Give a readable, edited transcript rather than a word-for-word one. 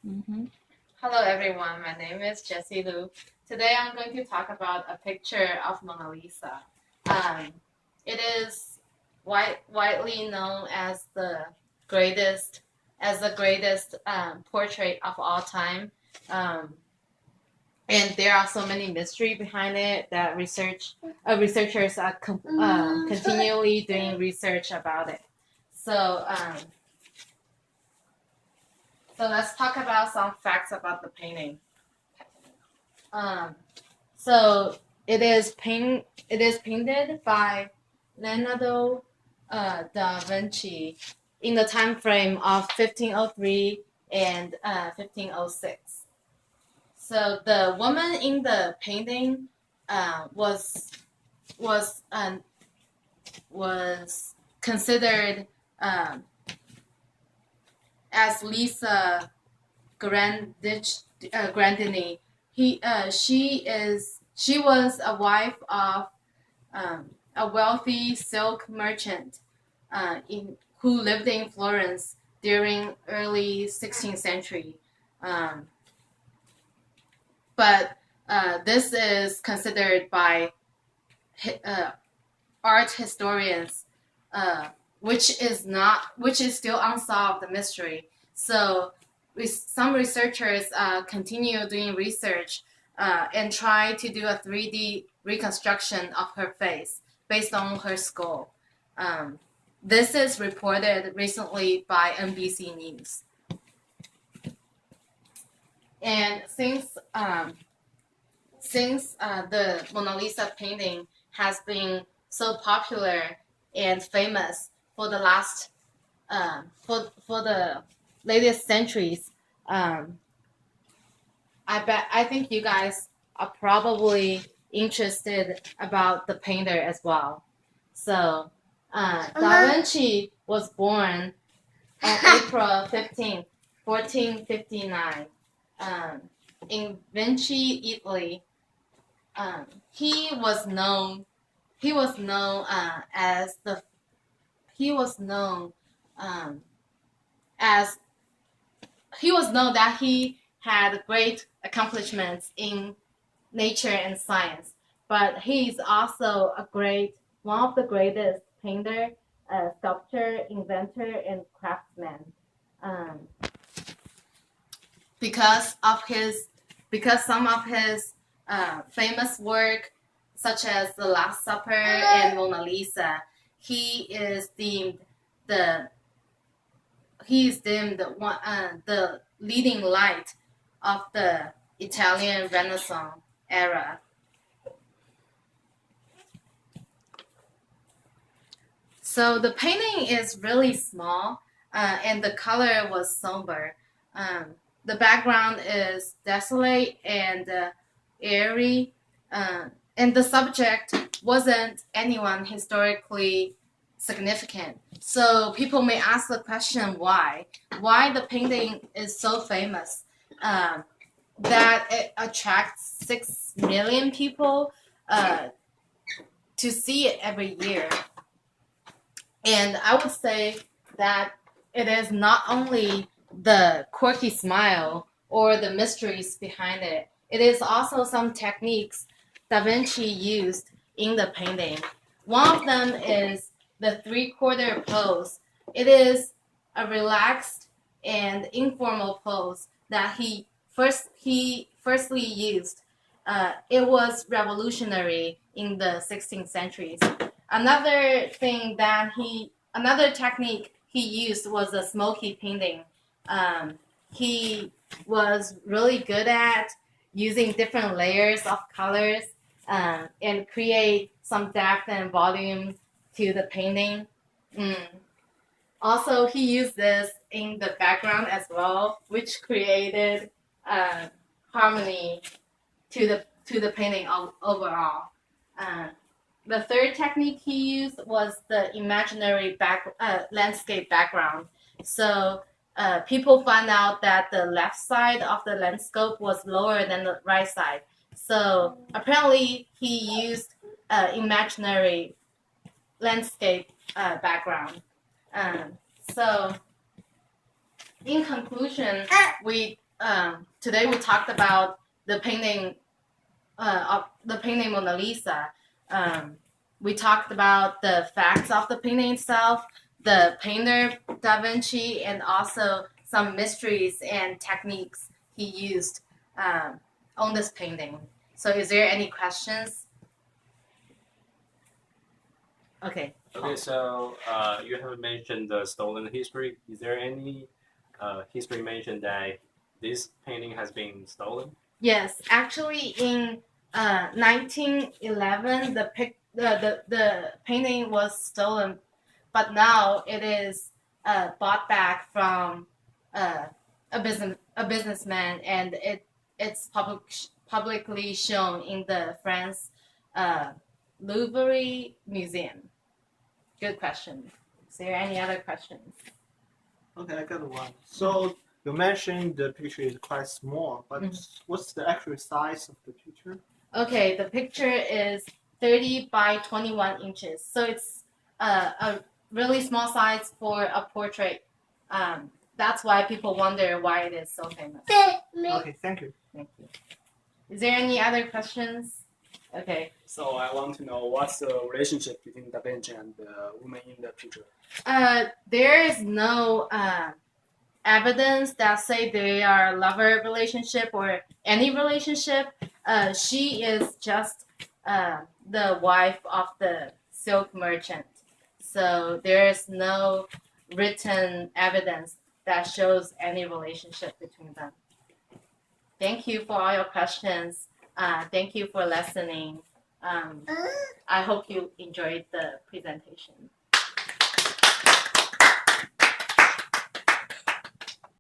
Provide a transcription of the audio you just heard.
Mm-hmm. Hello everyone, my name is Jessie Lu. Today I'm going to talk about a picture of Mona Lisa. Um, it is widely known as the greatest portrait of all time. Um, and there are so many mystery behind it that researchers are continually doing research about it. So, um, so let's talk about some facts about the painting. Um, So It is painted by Leonardo da Vinci in the time frame of 1503 and 1506. So the woman in the painting uh, was was um, was considered um, as Lisa Grandini. She was a wife of a wealthy silk merchant who lived in Florence during early 16th century. Um, but this is considered by uh, art historians, uh, which is still unsolved mystery. So some researchers continue doing research and try to do a 3D reconstruction of her face based on her skull. Um, this is reported recently by NBC News. And since the Mona Lisa painting has been so popular and famous for the last for the latest centuries, um, I think you guys are probably interested about the painter as well. So Da Vinci was born on April 15th, 1459, um, in Vinci, Italy. Um, he was known. He was known as the. He was known um, as he was known that he had great accomplishments in nature and science. But he is also one of the greatest painter, sculptor, inventor, and craftsman. Um, because of his because some of his famous work, such as The Last Supper and Mona Lisa, he is deemed the the leading light of the Italian Renaissance era. So the painting is really small, and the color was somber. Um, the background is desolate and airy, and the subject wasn't anyone historically significant. So people may ask the question why? Why the painting is so famous that it attracts 6 million people uh, to see it every year? And I would say that it is not only the quirky smile or the mysteries behind it, it is also some techniques Da Vinci used in the painting. One of them is the three-quarter pose. It is a relaxed and informal pose that he firstly used. It was revolutionary in the 16th centuries. Another technique he used was a smoky painting. He was really good at using different layers of colors and create some depth and volume to the painting. Mm. Also, he used this in the background as well, which created uh, harmony to the painting overall. Uh, the third technique he used was the imaginary landscape background. So people found out that the left side of the landscape was lower than the right side. So apparently he used imaginary landscape background. Um, so in conclusion, we today we talked about the painting of the painting Mona Lisa. We talked about the facts of the painting itself, the painter Da Vinci, and also some mysteries and techniques he used on this painting. So, is there any questions? Okay. Okay, so you have mentioned the stolen history. Is there any history mentioned that this painting has been stolen? Yes, actually, in 1911, the painting was stolen, but now it is bought back from uh, a businessman, and it's publicly shown in the France uh, Louvre Museum. Good question. Is there any other questions? Okay, I got one. So you mentioned the picture is quite small, but what's the actual size of the picture? Okay, the picture is 30 by 21 inches. So it's a really small size for a portrait. That's why people wonder why it is so famous. Okay, thank you. Thank you. Is there any other questions? Okay. So I want to know what's the relationship between Da Vinci and the woman in the picture. There is no evidence that say they are a lover relationship or any relationship. She is just the wife of the silk merchant. So there is no written evidence that shows any relationship between them. Thank you for all your questions. Thank you for listening. I hope you enjoyed the presentation.